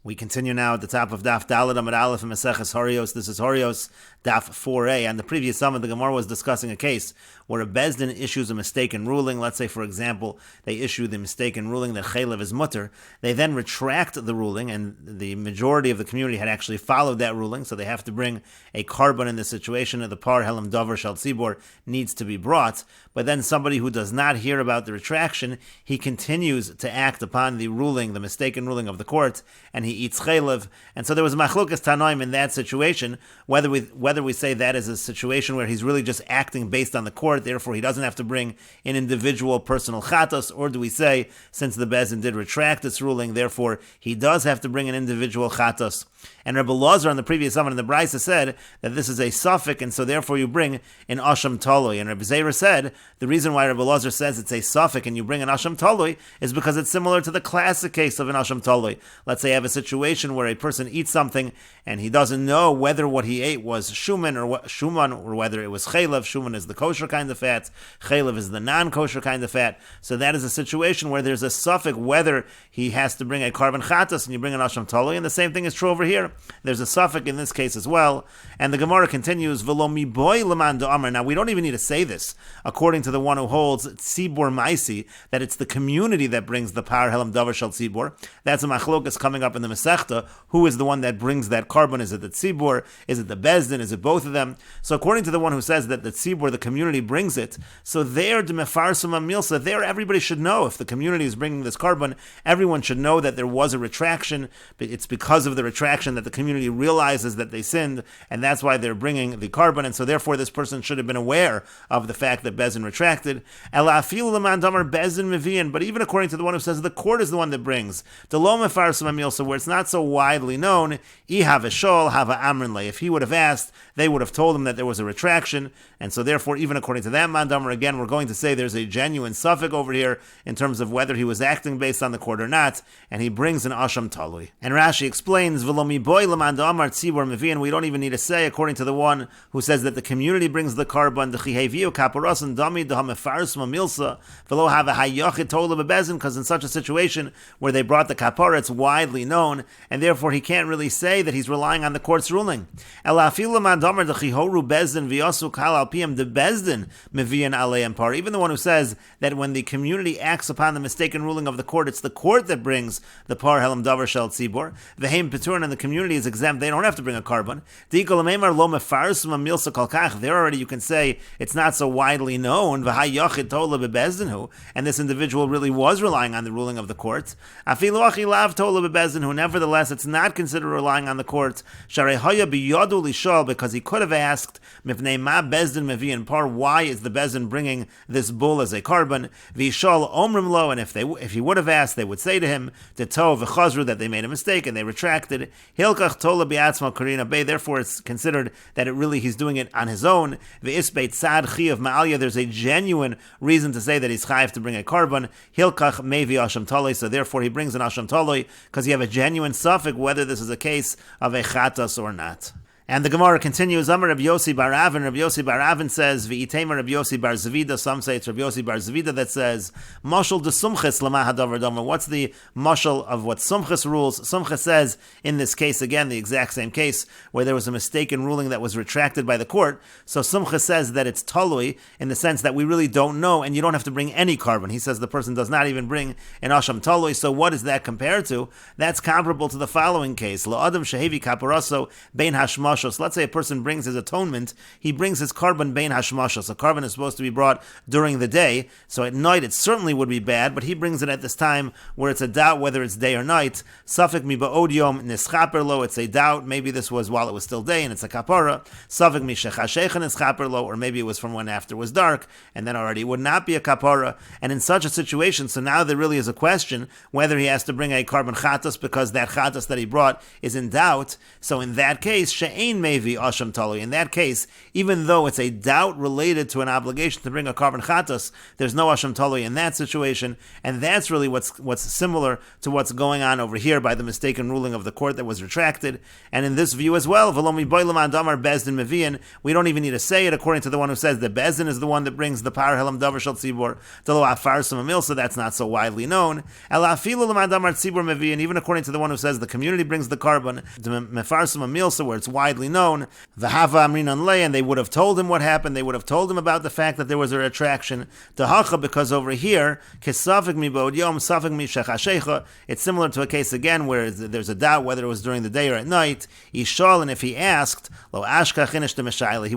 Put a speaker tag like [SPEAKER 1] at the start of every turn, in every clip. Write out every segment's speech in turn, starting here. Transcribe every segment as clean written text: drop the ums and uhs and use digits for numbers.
[SPEAKER 1] We continue now at the top of Daf Daled Amud Aleph and Meseches Horayos. This is Horayos Daf 4a. And the previous summit, the Gemara was discussing a case where a Bezdin issues a mistaken ruling. Let's say, for example, they issue the mistaken ruling that Chaylev is mutter. They then retract the ruling, and the majority of the community had actually followed that ruling, so they have to bring a carbon in this situation. The par helam davar shel tzibor needs to be brought. But then somebody who does not hear about the retraction, he continues to act upon the ruling, the mistaken ruling of the court, and he eats chaylev. And so there was a machlokas tanoim in that situation, whether we say that is a situation where he's really just acting based on the court, therefore he doesn't have to bring an individual personal chatos, or do we say, since the Bezdin did retract its ruling, therefore he does have to bring an individual chatos. And Rebbe Lazar on the previous summit in the Brisa said that this is a suffix, and so therefore you bring an asham taloi. And Rebbe Zera said the reason why Rebbe Lazar says it's a suffix and you bring an asham taloi is because it's similar to the classic case of an asham taloi. Let's say you have a situation where a person eats something and he doesn't know whether what he ate was shuman or whether it was chaylev. Shuman is the kosher kind of fat, chaylev is the non-kosher kind of fat. So that is a situation where there's a suffix whether he has to bring a carbon chatas and you bring an asham taloi, and the same thing is true over here. There's a suffix in this case as well. And the Gemara continues, V'lo mi boy leman da'amar. Now we don't even need to say this, according to the one who holds tzibor maisi, that it's the community that brings the par helam davar shel tzibor. That's a machlokas coming up in the Mesechet. Who is the one that brings that carbon? Is it the tzibor? Is it the Bezdin? Is it both of them? So according to the one who says that the tzibor, the community, brings it, so there, d'mefarsum milsa, there everybody should know. If the community is bringing this carbon, everyone should know that there was a retraction. It's because of the retraction that the community realizes that they sinned, and that's why they're bringing the carbon, and so therefore this person should have been aware of the fact that Bezdin retracted. But even according to the one who says the court is the one that brings, where it's not so widely known, if he would have asked, they would have told him that there was a retraction, and so therefore even according to that mandamar, again we're going to say there's a genuine suffix over here in terms of whether he was acting based on the court or not, and he brings an asham talui. And Rashi explains, we don't even need to say, according to the one who says that the community brings the carbon, because in such a situation where they brought the kapara, it's widely known, and therefore he can't really say that he's relying on the court's ruling. Even the one who says that when the community acts upon the mistaken ruling of the court, it's the court that brings the par helam davar shel tzibor, v'heim peturin, and the community is exempt, they don't have to bring a carbon. There already you can say it's not so widely known, and this individual really was relying on the ruling of the court. Nevertheless, it's not considered relying on the court, because he could have asked, why is the Bezdin bringing this bull as a carbon? And if he would have asked, they would say to him, that they made a mistake and they retracted. Therefore, it's considered that he's doing it on his own. There's a genuine reason to say that he's chayiv to bring a carbon. So therefore, he brings an asham taloi because you have a genuine suffix whether this is a case of a chatas or not. And the Gemara continues, Amar Rabbi Yossi bar Avin. Rabbi Yossi bar Avin says, V'itema Rabbi Yossi bar Zavida. Some say it's Rabbi Yossi bar Zavida that says, Mashal de Sumches lama hadavar davar. What's the mashal of what Sumches rules? Sumches says, in this case, again, the exact same case, where there was a mistaken ruling that was retracted by the court. So Sumches says that it's talui, in the sense that we really don't know, and you don't have to bring any carbon. He says the person does not even bring an asham talui. So what is that compared to? That's comparable to the following case. La'adam shehevi kaparaso bein hashmash. Let's say a person brings his atonement, he brings his carbon bein hashmashos. A carbon is supposed to be brought during the day, so at night it certainly would be bad, but he brings it at this time where it's a doubt whether it's day or night. Safek mi ba'od yom nischaper lo, it's a doubt, maybe this was while it was still day and it's a kapara. Safek mi shechashechan nischaper lo, or maybe it was from when after it was dark, and then already it would not be a kapara. And in such a situation, so now there really is a question whether he has to bring a carbon chatas because that chatas that he brought is in doubt. So in that case, ein mevi asham talui. In that case, even though it's a doubt related to an obligation to bring a carbon chatos, there's no asham talui in that situation, and that's really what's similar to what's going on over here by the mistaken ruling of the court that was retracted. And in this view as well, v'lo miboilem adamar bezdin mevian, we don't even need to say it according to the one who says that bezdin is the one that brings the par helam davar shel tzibor delo afarsum amilsa. That's not so widely known. Elafilu lemadamar tzibor mevian, even according to the one who says the community brings the carbon, the mefarsum amilsa, where it's widely known. V'hava amrinan lei, and they would have told him what happened. They would have told him about the fact that there was a retraction. Tahacha, because over here, kesafik mi bod yom, safik mi shechashecha. It's similar to a case again where there's a doubt whether it was during the day or at night. Yishal, and if he asked, lo ashka chinish to meshayla, he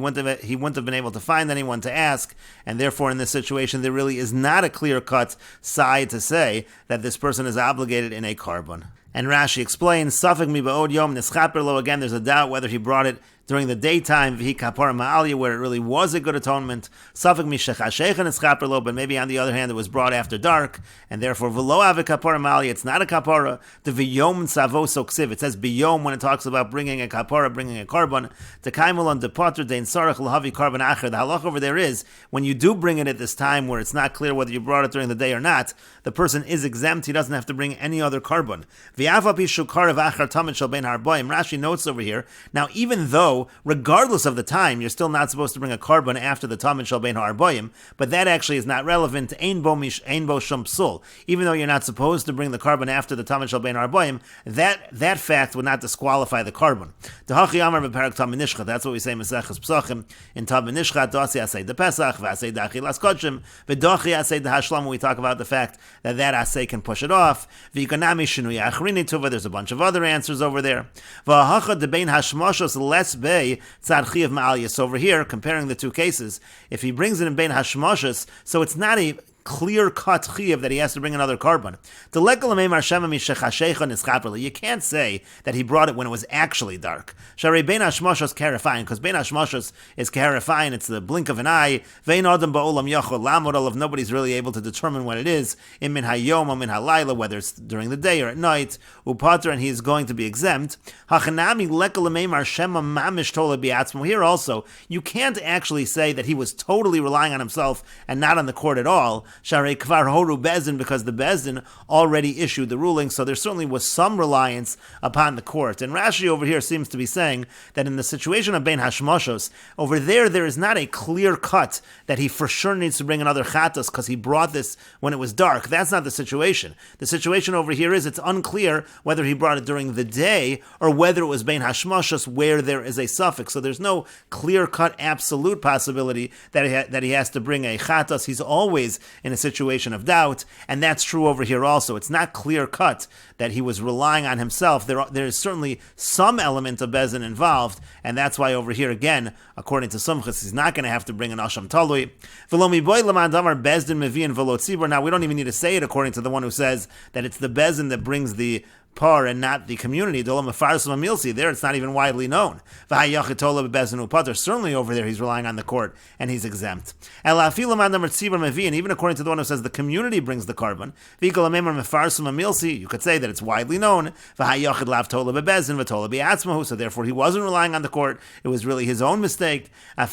[SPEAKER 1] wouldn't have been able to find anyone to ask, and therefore in this situation there really is not a clear-cut side to say that this person is obligated in a carbon. And Rashi explains, safek mi ba'od yom nischaper lo, again there's a doubt whether he brought it during the daytime, v'hi kapara ma'alya, where it really was a good atonement. Safek mi shechashecha nischaper lo, but maybe on the other hand it was brought after dark, and therefore v'lo ave kapara ma'alya, it's not a kapara. The v'yom tzavo soksiv, it says b'yom when it talks about bringing a kapara, bringing a carbon. The kaimul de potter dein sarach l'havi carbon acher. The halach over there is, when you do bring it at this time where it's not clear whether you brought it during the day or not, the person is exempt, he doesn't have to bring any other carbon. V'yava pishu karav achar tamid shel ben harboim. Rashi notes over here, now even though regardless of the time, you're still not supposed to bring a carbon after the Talmud shel bein ha'arboim, but that actually is not relevant. Ein bo shum psul. Even though you're not supposed to bring the carbon after the Talmud shel bein ha'arboim, that fact would not disqualify the carbon. Dehachi amar b'perak Talmud nishcha. That's what we say in Meseches Psachim in Talmud nishcha. Dasi asay de Pesach, v'asay de achilas kodshim, v'dochi asay de hashlam. We talk about the fact that asay can push it off. V'yikanami shinui achrini tuva. There's a bunch of other answers over there. V'hacha de bein hashmoshos les bei tzad chiyav ma'aliyah. So over here, comparing the two cases, if he brings it in bein hashmoshes, so it's not a clear-cut chiyav that he has to bring another carbon. You can't say that he brought it when it was actually dark. Sharei bein hashmoshes kerafayin, because bein hashmoshes is kerafayin, it's the blink of an eye. Vein adam ba'olam yachol lamodol, if nobody's really able to determine what it is, in min hayom or min halayla, whether it's during the day or at night, upater, and he is going to be exempt. Hachanami lekalameimar shema mamish tola biatzmo. Here also, you can't actually say that he was totally relying on himself and not on the court at all. Sharei kvar horu bezdin, because the bezdin already issued the ruling, so there certainly was some reliance upon the court. And Rashi over here seems to be saying that in the situation of bein hashmoshos, over there is not a clear cut that he for sure needs to bring another chatos because he brought this when it was dark. That's not the situation. The situation over here is it's unclear whether he brought it during the day or whether it was bein hashmoshos where there is a suffix. So there's no clear cut absolute possibility that he has to bring a chatos. He's always in a situation of doubt, and that's true over here also. It's not clear-cut that he was relying on himself. There is certainly some element of bezin involved, and that's why over here, again, according to Sumchus, he's not going to have to bring an asham talui. Now, we don't even need to say it according to the one who says that it's the bezin that brings the par and not the community. There it's not even widely known. Certainly over there he's relying on the court and he's exempt. And even according to the one who says the community brings the carbon, you could say that it's widely known. So therefore he wasn't relying on the court, it was really his own mistake. And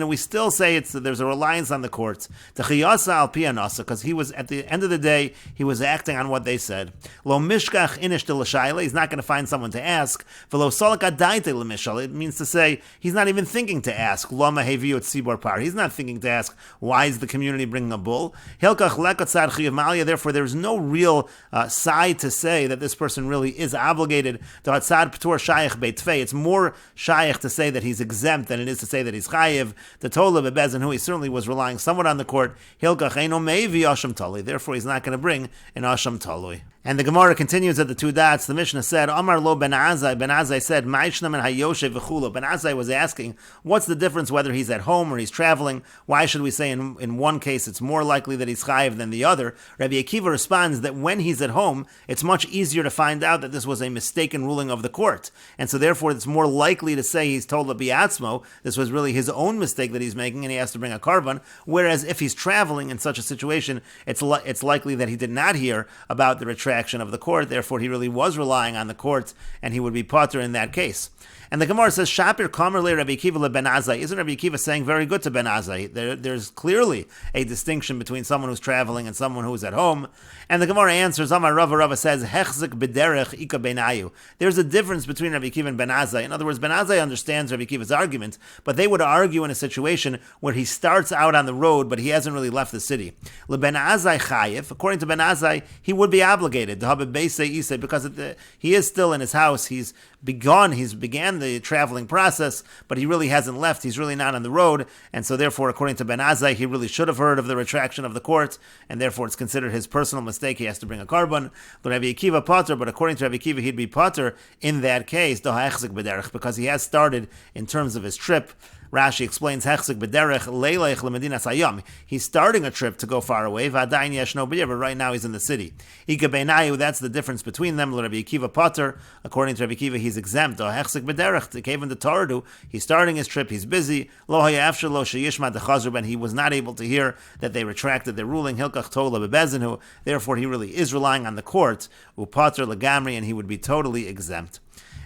[SPEAKER 1] we still say there's a reliance on the courts, because he was, at the end of the day, he was acting on what they said. Lo mishkach inish de l'shayla, he's not going to find someone to ask. V'lo solak adaite l'mishal, it means to say he's not even thinking to ask. Lama heviut sibor par, he's not thinking to ask why is the community bringing a bull. Hilkach lekot tzad chiyav ma'aliyah, therefore there's no real side to say that this person really is obligated to tzad p'tur shayich beitfei. It's more shayich to say that he's exempt than it is to say that he's chayiv. The tola bebezin, who he certainly was relying somewhat on the court. Hilkach eino mevi asham talui, therefore he's not going to bring an asham talui. And the Gemara continues at the two dots. The Mishnah said, Amar lo ben Azai. Ben Azai said, Ma'ishnam and hayoshe v'chulo. Ben Azai was asking, what's the difference whether he's at home or he's traveling? Why should we say in one case it's more likely that he's chayiv than the other? Rabbi Akiva responds that when he's at home, it's much easier to find out that this was a mistaken ruling of the court. And so therefore it's more likely to say he's told bi'atzmo, this was really his own mistake that he's making and he has to bring a carbon. Whereas if he's traveling in such a situation, it's likely that he did not hear about the retraction retraction of the court. Therefore, he really was relying on the court, and he would be potter in that case. And the Gemara says, Shapir Kamer le Rabbi Akiva le Ben Azai. Isn't Rabbi Akiva saying very good to Ben Azai? There's clearly a distinction between someone who's traveling and someone who's at home. And the Gemara answers, Amar Rava says, Hechzik b'derech ika benayu. There's a difference between Rabbi Akiva and Ben Azai. In other words, Ben Azai understands Rabbi Akiva's argument, but they would argue in a situation where he starts out on the road, but he hasn't really left the city. Le Ben Azai chayiv. According to Ben Azai, he would be obligated because he is still in his house. He's began the traveling process, but he really hasn't left. He's really not on the road, and so therefore, according to Ben Azai, he really should have heard of the retraction of the court, and therefore it's considered his personal mistake. He has to bring a carbon. But Rabbi Akiva potter, but according to Rabbi Akiva, he'd be potter in that case, because he has started in terms of his trip. Rashi explains hechzik b'derech leilech lemedinas hayam. He's starting a trip to go far away. V'adayin yeshno b'yer, but right now he's in the city. Ika beinayu, that's the difference between them. Rabbi Akiva potter, according to Rabbi Akiva, he's exempt. Hechzik b'derech kevan the Torah. He's starting his trip. He's busy. Lo hayafshel lo sheyishma dechazru ben. He was not able to hear that they retracted their ruling. Hilkach tola bebezinu. Therefore, he really is relying on the court. Upater legamri, and he would be totally exempt.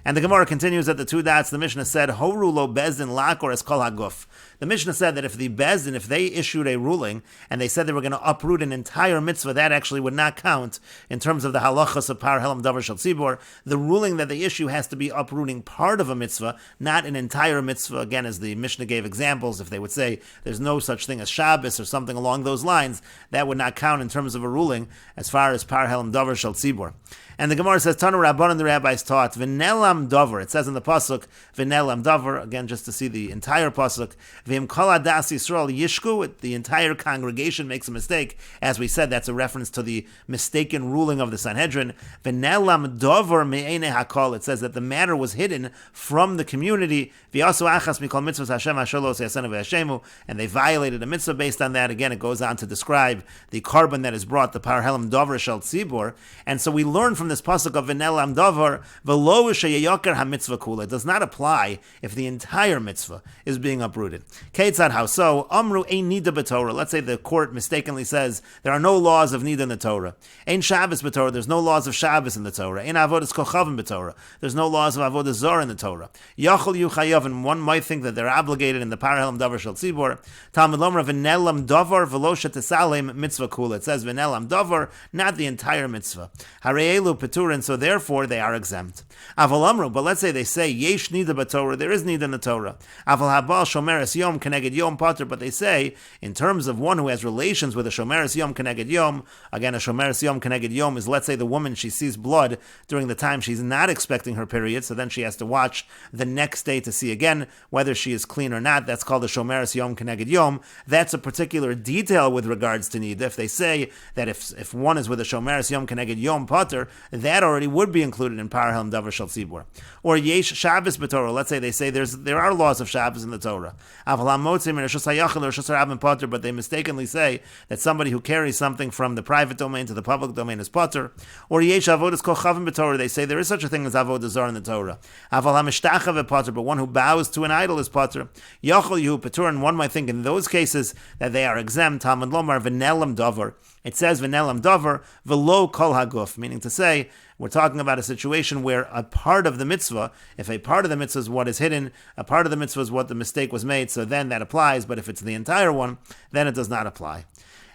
[SPEAKER 1] And the Gemara continues at the two dots. The Mishnah said, Horu lo bezdin lakor es kol haguf. The Mishnah said that if the bezdin, if they issued a ruling and they said they were going to uproot an entire mitzvah, that actually would not count in terms of the halachas of par helam davar shel tzibor. The ruling that they issue has to be uprooting part of a mitzvah, not an entire mitzvah. Again, as the Mishnah gave examples, if they would say there's no such thing as Shabbos or something along those lines, that would not count in terms of a ruling as far as par helam davar shel tzibor. And the Gemara says, Tanu Rabbanan, the rabbis taught, V'nelam dover. It says in the pasuk, V'nelam dover, again, just to see the entire pasuk, V'im kol adas Yisrael yishku, the entire congregation makes a mistake. As we said, that's a reference to the mistaken ruling of the Sanhedrin. V'nelam dover me'ene hakol. It says that the matter was hidden from the community. V'yasu achas mikol mitzvahs Hashem asholos yasenu v'yashemu, and they violated a mitzvah based on that. Again, it goes on to describe the carbon that is brought, the par helam dover shel tzibor. And so we learn from this pasuk of V'nelam dover, v'lo sheyayoker ha-mitzvah kula. It does not apply if the entire mitzvah is being uprooted. Keitzad, how so? Amru ein nida b'Torah. Let's say the court mistakenly says there are no laws of nida in the Torah. Ein Shabbos b'Torah. There's no laws of Shabbos in the Torah. Ein avodas kochavim b'Torah. There's no laws of avodas zor in the Torah. Yachol yu chayav, and one might think that they're obligated in the par helam davar shel tzibor. Talmud lomra v'nelam dover v'lo shetesalem mitzvah kula. It says v'nelam dover, not the entire mitzvah. Hareelu peturin, so therefore they are exempt. Aval amru, but let's say they say yesh nida b'Torah, there is nida in the Torah. Aval habal shomeres yom keneged yom pater, but they say in terms of one who has relations with a shomeres yom keneged yom. Again, a shomeres yom keneged yom is, let's say the woman, she sees blood during the time she's not expecting her period, so then she has to watch the next day to see again whether she is clean or not. That's called a shomeres yom keneged yom. That's a particular detail with regards to nida. If they say that if one is with a shomeres yom keneged yom pater, that already would be included in par helam davar shel tzibor. Or yesh Shabbos b'Torah. Let's say they say there are laws of Shabbos in the Torah. But they mistakenly say that somebody who carries something from the private domain to the public domain is potter. Or yesh avodas kochavim b'Torah. They say there is such a thing as avodah zar in the Torah. But one who bows to an idol is potter. Yachol yehu patur, and one might think in those cases that they are exempt. Talmud lomar v'nelam davar. It says v'nelam davar v'lo kol haguf, meaning to say we're talking about a situation where a part of the mitzvah, if a part of the mitzvah is what is hidden, a part of the mitzvah is what the mistake was made, so then that applies. But if it's the entire one, then it does not apply.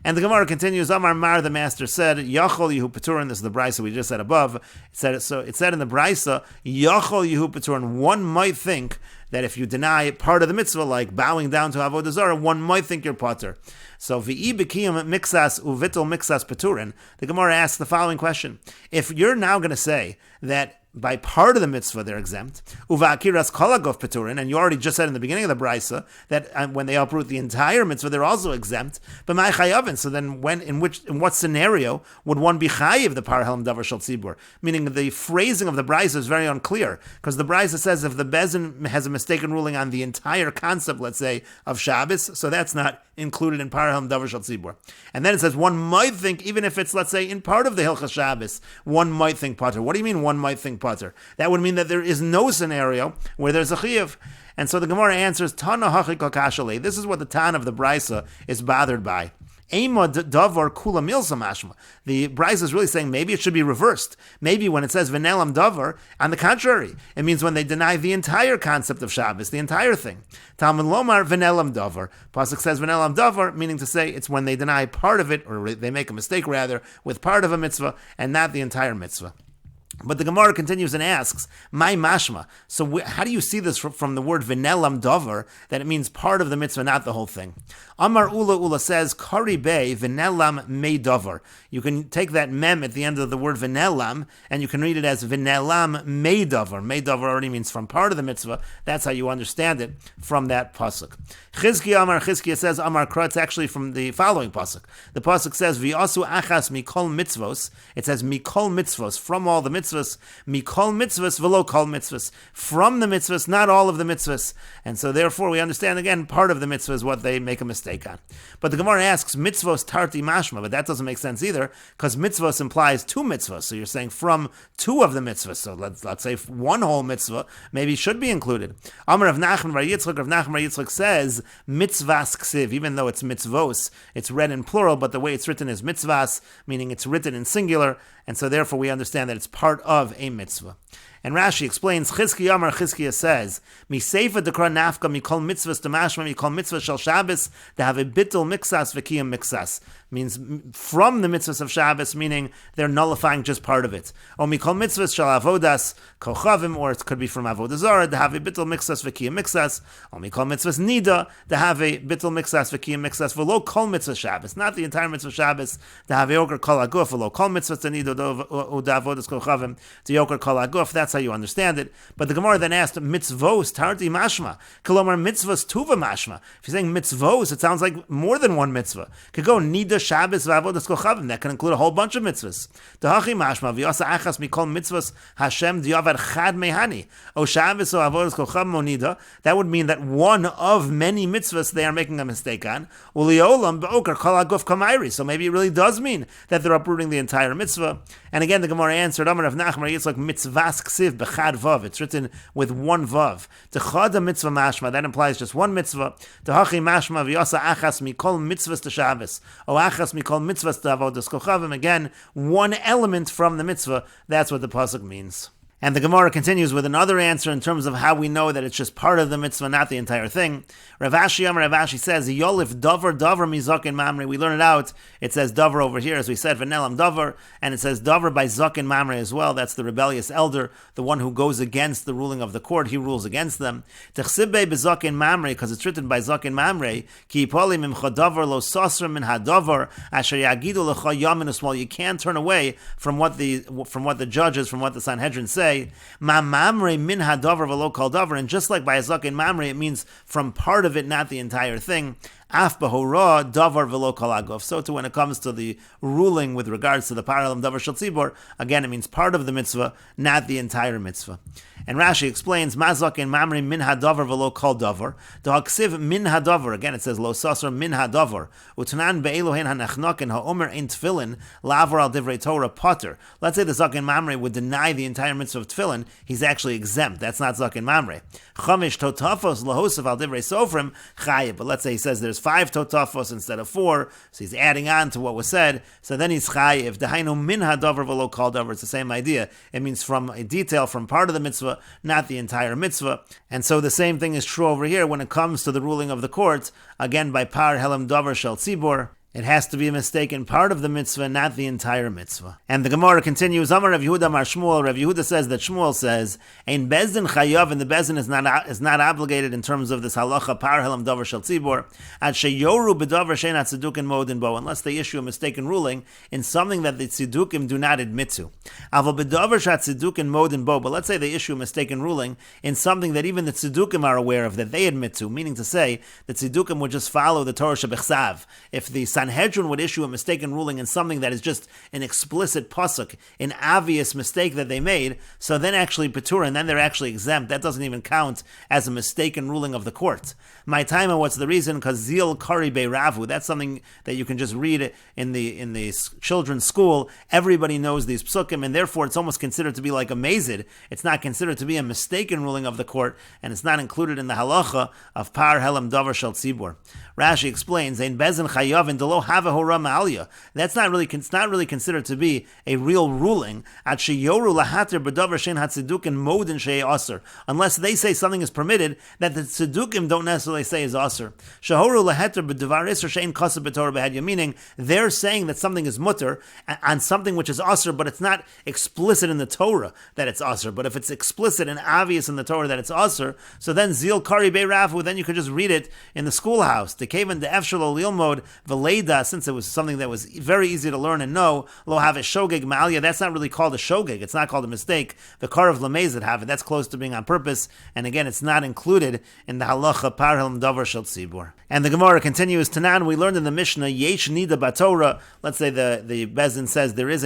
[SPEAKER 1] And the Gemara continues, Amar Mar, the master said, Yachol Yehu Peturin, this is the Brisa we just said above. It said in the Brisa, Yachol Yehu Peturin, one might think that if you deny part of the mitzvah, like bowing down to Avodah Zarah, one might think you're potter. So, V'i B'kiyam Mixas Uvital Mixas Peturin, the Gemara asks the following question. If you're now going to say that by part of the mitzvah they're exempt, uvakiras kolagov peturin, and you already just said in the beginning of the brisa that when they uproot the entire mitzvah they're also exempt. But my chayavin, so then in what scenario would one be chayiv the par helam davar shel tzibur? Meaning the phrasing of the brisa is very unclear, because the brisa says if the bezin has a mistaken ruling on the entire concept, let's say, of Shabbos, so that's not included in par helam davar shel tzibur. And then it says one might think, even if it's, let's say, in part of the hilchas Shabbos, one might think potter. What do you mean one might think potter? That would mean that there is no scenario where there's a chiyuv. And so the Gemara answers, Tana hachik kashale. This is what the Tan of the Brisa is bothered by. Ema davar kula milsa mashma. The Bryce is really saying maybe it should be reversed. Maybe when it says v'nelam davar, on the contrary, it means when they deny the entire concept of Shabbos, the entire thing. Talmud lomar v'nelam davar. Pasuk says v'nelam davar, meaning to say it's when they deny part of it, or they make a mistake rather, with part of a mitzvah and not the entire mitzvah. But the Gemara continues and asks, "My mashma." So how do you see this from the word v'nelam davar, that it means part of the mitzvah, not the whole thing? Amar Ula says, "Kari be v'nelam me davar." You can take that mem at the end of the word v'nelam, and you can read it as v'nelam me davar. Me davar already means from part of the mitzvah. That's how you understand it from that pasuk. Chizkiya says, Amar Kra, it's actually from the following pasuk. The pasuk says, "V'yasu achas mikol mitzvos." It says mikol mitzvos, from all the mitzvahs, mikol mitzvahs v'lo kol mitzvahs, from the mitzvahs, not all of the mitzvahs. And so therefore we understand again, part of the mitzvah is what they make a mistake on. But the Gemara asks, mitzvos tarti mashma, but that doesn't make sense either, because mitzvos implies two mitzvahs. So you're saying from two of the mitzvahs. So let's say one whole mitzvah maybe should be included. Amar Rav Nachman bar Yitzchak says, mitzvahs ksiv, even though it's mitzvos, it's read in plural, but the way it's written is mitzvahs, meaning it's written in singular, and so therefore we understand that it's part of a mitzvah. And Rashi explains, Chizkiya says, Miseifa dekra nafka mikol mitzvahs demashma mikol mitzvah shel Shabbos to have a bittul mixas v'kiyam mixas. Means from the mitzvahs of Shabbos, meaning they're nullifying just part of it. Or mikol mitzvahs shel avodas kochavim, or it could be from avodah zarah to have a bittul mixas v'kiyam mixas. Or mikol mitzvahs nida to have a bittul mixas v'kiyam mixas v'lo kol mitzvah Shabbos, not the entire mitzvah Shabbos to have a yoker kol aguf v'lo kol mitzvahs to nida uda avodas kochavim to yoker kol aguf. That's how you understand it. But the Gemara then asked, mitzvos tarti mashma, kolomar mitzvos tuva mashma. If you're saying mitzvos, it sounds like more than one mitzvah. Could go nida Shabbos v'avodas kochavim. That can include a whole bunch of mitzvahs. Tahachi mashma v'yasa achas mikol mitzvos Hashem diavad chad mehani. O Shabbos o avodas kochavim o nida. That would mean that one of many mitzvahs they are making a mistake on. Uliolam be'okar kol aguf kamairi. So maybe it really does mean that they're uprooting the entire mitzvah. And again, the Gemara answered, Amar Rav Nachman, it's like mitzvahs ksiv bechad vav. It's written with one vav. Techada mitzvah mashma, that implies just one mitzvah. Tehachi mashma v'yasa achas mikol mitzvahs to Shabbos. O achas mikol mitzvahs to avodas kochavim. Again, one element from the mitzvah. That's what the pasuk means. And the Gemara continues with another answer in terms of how we know that it's just part of the mitzvah, not the entire thing. Rav Ashi says, Yolif davar mizakin mamre. We learn it out. It says davar over here, as we said, v'nelam davar, and it says davar by zakin mamre as well. That's the rebellious elder, the one who goes against the ruling of the court. He rules against them. Techsibbe bezakin mamre, because it's written by zakin mamre. Ki yipoli mimcha davar lo sasra min hadavar asher yagidu lecha yamin usmal. You can't turn away from what the judges, from what the Sanhedrin say. Ma mamre min hadavar v'lo kol davar, and just like by a zakin mamre, it means from part of it, not the entire thing. Af behora davar v'lo kol aguf. So too when it comes to the ruling with regards to the paralam davar shel tzibor, again it means part of the mitzvah, not the entire mitzvah. And Rashi explains, Mazak in Mamri min hadavar v'lo kol davar. Da'aksiv min hadavar. Again it says, Lo sasar min hadavar. Utanan be'elohen hanachnokin ha'omer in tefillin la'avar al divrei Torah potter. Let's say the Zakin Mamre would deny the entire mitzvah of tefillin. He's actually exempt. That's not Zakin Mamre. Chamish totafos lahosef al divrei sofrim chayiv. But let's say he says there's 5 totafos instead of 4. So he's adding on to what was said. So then he's chayiv. Dahainu min hadavar v'lo kol davar. It's the same idea. It means from a detail, from part of the mitzvah, not the entire mitzvah. And so the same thing is true over here when it comes to the ruling of the court. Again, by par helam davar shel tzibor, it has to be a mistake in part of the mitzvah, not the entire mitzvah. And the Gemara continues, Amar Rav Yehuda Mar Shmuel. Rav Yehuda says that Shmuel says, Ein bezdin chayav, and the bezdin is not obligated in terms of this halacha, par helam davar shel tzibor, ad sheyoru bedavar shein atzidukin modin bo, unless they issue a mistaken ruling in something that the tzidukim do not admit to. Aval bedavar shatzidukin modin bo, but let's say they issue a mistaken ruling in something that even the tzidukim are aware of, that they admit to, meaning to say, the tzidukim would just follow the Torah shebechsav. If the Sanhedrin would issue a mistaken ruling in something that is just an explicit pasuk, an obvious mistake that they made, so then actually patur, and then they're actually exempt. That doesn't even count as a mistaken ruling of the court. My time, and what's the reason? Because zil kari beiravu, that's something that you can just read in the children's school. Everybody knows these psukim, and therefore it's almost considered to be like a mazid. It's not considered to be a mistaken ruling of the court, and it's not included in the halacha of par helam davar shel tzibor. Rashi explains, Ein bezin chayav in shelo have a hora ma'alya. It's not really considered to be a real ruling. At sheyoru lahater b'davar shein hatzidukim modin shei aser, unless they say something is permitted that the tzedukim don't necessarily say is aser. Shehoru lahater b'davar iser shein kaseh b'torah b'hadya, meaning they're saying that something is mutter on something which is aser, but it's not explicit in the Torah that it's aser. But if it's explicit and obvious in the Torah that it's aser, so then zil kari be'rafu, then you could just read it in the schoolhouse. The kaven de efshelo lilmod v'leida, since it was something that was very easy to learn and know, lo have a shogeg ma'alya, that's not really called a shogeg, it's not called a mistake. The kar of lamezid have it, that's close to being on purpose, and again, it's not included in the halacha parhel davar shel tzibur. And the Gemara continues, Tanan, we learned in the Mishnah, yesh nida batorah, let's say the Bezdin says there is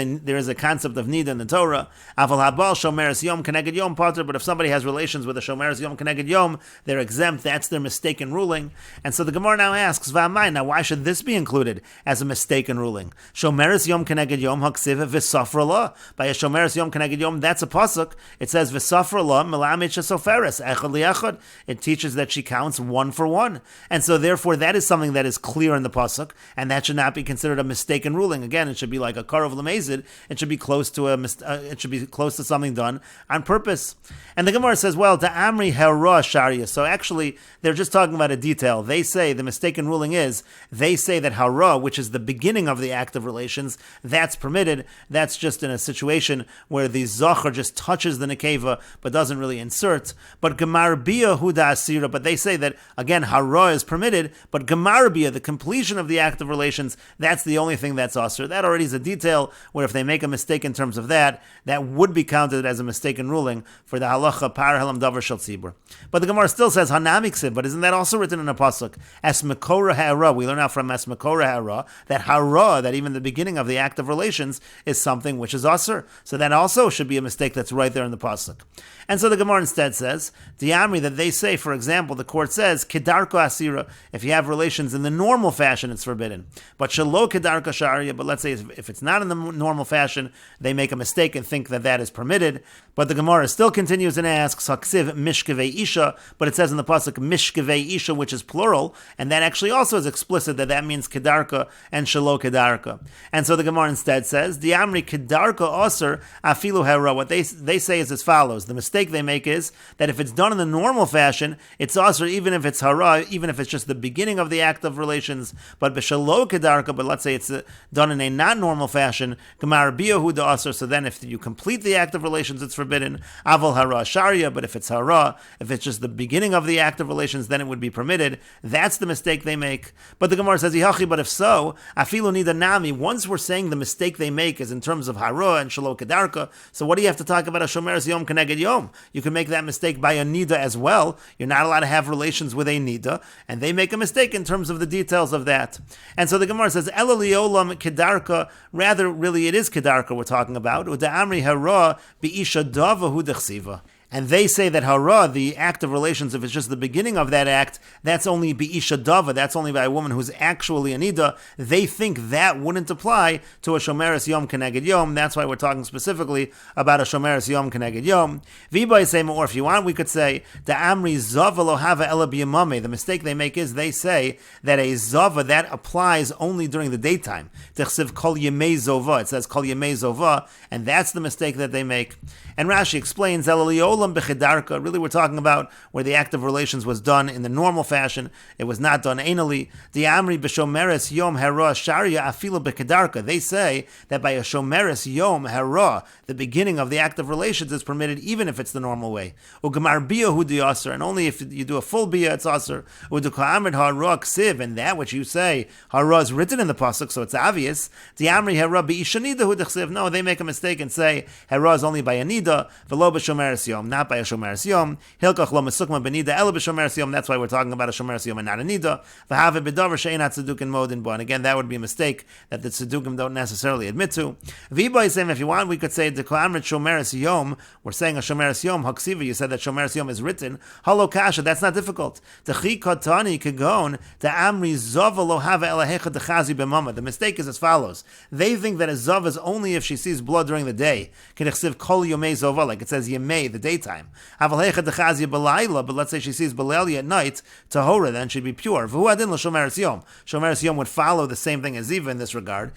[SPEAKER 1] a concept of nida in the Torah, aval habal shomeres yom keneged yom pater, but if somebody has relations with a shomeres yom keneged yom, they're exempt, that's their mistaken ruling. And so the Gemara now asks, V'amai, now why should this be included as a mistaken ruling? Shomeres yom keneged yom haksiv v'safra la. By a shomeres yom keneged yom, that's a pasuk. It says v'safra la melamed shesoferes echad liechad. It teaches that she counts one for one, and so therefore that is something that is clear in the pasuk, and that should not be considered a mistaken ruling. Again, it should be like a kar of lamezid. It should be close to something done on purpose. And the Gemara says, well, the amri hera sharia. So actually, they're just talking about a detail. They say the mistaken ruling is they say that hara, which is the beginning of the act of relations, that's permitted. That's just in a situation where the zachar just touches the nekeva but doesn't really insert. But gemar bia huda asira. But they say that again hara is permitted, but gemar bia, the completion of the act of relations, that's the only thing that's asir. That already is a detail where if they make a mistake in terms of that, that would be counted as a mistaken ruling for the halacha par helam davar shel tzibur. But the Gemara still says hanamiksid. But isn't that also written in a pasuk? Es mekora hara. We learn out from es mekora hara that hara, that even the beginning of the act of relations, is something which is asur. So that also should be a mistake that's right there in the pasuk. And so the Gemara instead says the amri that they say, for example, the court says kedarko asira. If you have relations in the normal fashion, it's forbidden. But shelo kedarko sharia. But let's say if it's not in the normal fashion, they make a mistake and think that that is permitted. But the Gemara still continues and asks haksiv mishkevei isha. But it says in the pasuk mishkevei isha, which is plural, and that actually also is explicit that means kedarka and shelo kedarka. And so the Gemara instead says the amri kedarka aser afilu hera. What they say is as follows: the mistake they make is that if it's done in the normal fashion, it's aser even if it's hara, even if it's just the beginning of the act of relations. But b'shelo kedarka, but let's say it's done in a non-normal fashion, gemar biyahu da aser. So then, if you complete the act of relations, it's forbidden. Aval hara sharia, but if it's hara, if it's just the beginning of the act of relations, then it would be permitted. That's the mistake they make. But the Gemara says, Yihachi, but if so, afilu nida nami, once we're saying the mistake they make is in terms of hara and shelo kedarka, so what do you have to talk about a shomeres yom keneged yom? You can make that mistake by a nida as well. You're not allowed to have relations with a nida, and they make a mistake in terms of the details of that. And so the Gemara says, Ela liolam kedarka, rather, really, it is kedarka we're talking about. Uda amri hara bi'isha dava hu dechsiva. And they say that hara, the act of relations, if it's just the beginning of that act, that's only bi'isha dava, that's only by a woman who's actually a nida. They think that wouldn't apply to a shomeres yom keneged yom. That's why we're talking specifically about a shomeres yom keneged yom. V'ibay say, or if you want, we could say, the amri zava lo hava ela b'yamame. The mistake they make is they say that a zava, that applies only during the daytime. Techsiv kol yemei zova. It says kol yemei zova, and that's the mistake that they make. And Rashi explains, really we're talking about where the act of relations was done in the normal fashion. It was not done anally. The Amri b'shomeres yom hera sharia afilu b'kedarka. They say that by a shomeres yom hera, the beginning of the act of relations is permitted even if it's the normal way. Ugamar bia hu diaser, and only if you do a full bia it's aser. Uduka'amrid hara ksiv, and that which you say hara is written in the pasuk, so it's obvious. The Amri hera bi'ishanida hu dechsiv. No, they make a mistake and say hera is only by a nida, v'lo b'shomeres yom, not by a shomeres yom. Hilkach lo mesukma benida ela b'shomeres yom. That's why we're talking about a shomeres yom and not a nida. V'have b'davar she'enat tzedukim modin bo. And again, that would be a mistake that the tzedukim don't necessarily admit to. V'ibay saying, if you want, we could say the ko'amrit shomeres yom. We're saying a shomeres yom haksiva. You said that shomeres yom is written. Halo kasha. That's not difficult. Techi katani kagon the amri zava lo have elahecha dechazi b'mama. The mistake is as follows. They think that a zav is only if she sees blood during the day. K'nechsiv kol yomei zova, like it says yemei, the daytime. daytime. But let's say she sees Baleli at night, Tahora, then she'd be pure. Shomeres Yom would follow the same thing as Ziva in this regard.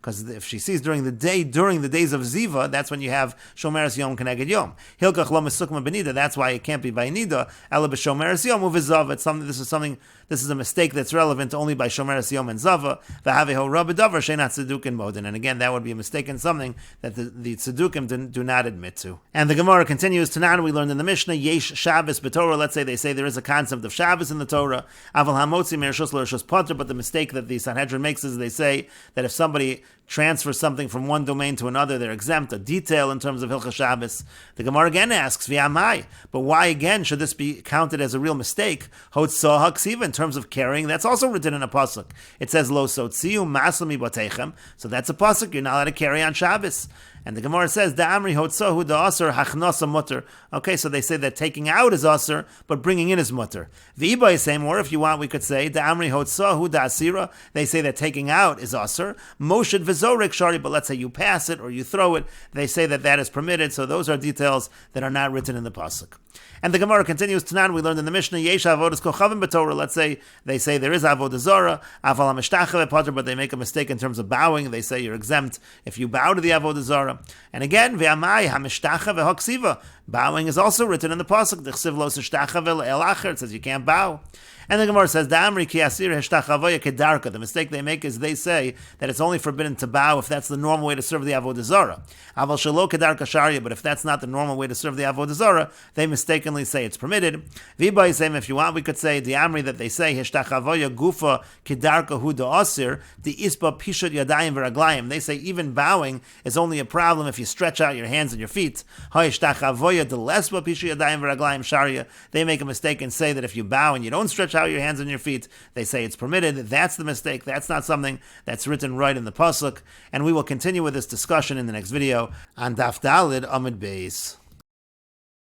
[SPEAKER 1] Because if she sees during the days of Ziva, that's when you have Shomeres Yom Keneged Yom. That's why it can't be by Nida. This is a mistake that's relevant only by Shomeres Yom and Zava. And again, that would be a mistake in something that the Tzedukim do not admit to. And the Gemara continues, Tanan, we learned in the Mishnah, Yesh Shabbos b'Torah. Let's say they say there is a concept of Shabbos in the Torah. Aval hamotzi mereshus l'reshus potter. But the mistake that the Sanhedrin makes is they say that if somebody transfers something from one domain to another, they're exempt, a detail in terms of Hilchah Shabbos. The Gemara again asks, V'amai, but why again should this be counted as a real mistake? Hotzah haksiva, in terms of carrying, that's also written in a pasuk. It says, Lo sotziu masami batechem, so that's a pasuk, you're not allowed to carry on Shabbos. And the Gemara says, Da'amri hotzahu da'asr hachnasa mutter. Okay, so they say that taking out is asr, but bringing in is mutter. V'iba is same, or if you want, we could say, Da'amri hotzahu da'asira. They say that taking out is asr. Moshid v'zorek shari, but let's say you pass it or you throw it. They say that that is permitted, so those are details that are not written in the pasuk. And the Gemara continues, Tanan, we learned in the Mishnah, Yesh avodas kochavim b'Torah. Let's say they say there is avodah zara, aval ha'mishtachah v'potter, but they make a mistake in terms of bowing. They say you're exempt if you bow to the avodah zara. And again, ve'amai ha'mishtachah v'hoksiva. Bowing is also written in the pasuk. D'chsiv lo s'shtacha ve'el acher. It says you can't bow. And the Gemara says, Da'amri ki asir heshtachavoya kedarka. The mistake they make is they say that it's only forbidden to bow if that's the normal way to serve the avodah zara. Aval shelo kedarka sharia. But if that's not the normal way to serve the avodah zara, they mistakenly say it's permitted. V'ibay same, if you want, we could say Da'amri that they say heshtachavoya gufa kedarka hu da'asir the ispa pishut yadayim v'raglayim. They say even bowing is only a problem if you stretch out your hands and your feet. Ha'eshtachavoya delespa pishut yadayim v'raglayim sharia. They make a mistake and say that if you bow and you don't stretch out your hands and your feet, they say it's permitted. That's the mistake. That's not something that's written right in the pasuk. And we will continue with this discussion in the next video on Daf Dalid Amud Beis.